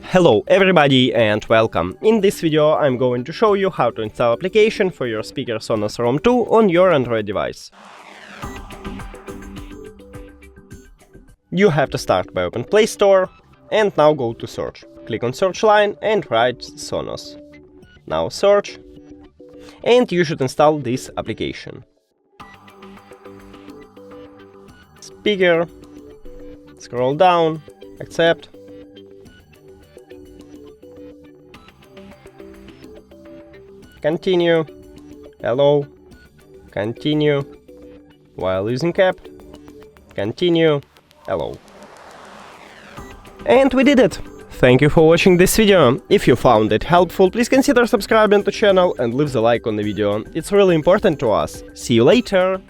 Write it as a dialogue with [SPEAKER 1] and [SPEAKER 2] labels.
[SPEAKER 1] Hello everybody and welcome. In this video I'm going to show you how to install application for your speaker SONOS ROAM 2 on your Android device. You have to start by open Play Store and now go to search. Click on search line and write SONOS. Now search and you should install this application. Speaker, scroll down, accept. Continue, allow, continue, while using app, continue, allow. And we did it! Thank you for watching this video. If you found it helpful, please consider subscribing to the channel and leave the like on the video. It's really important to us. See you later!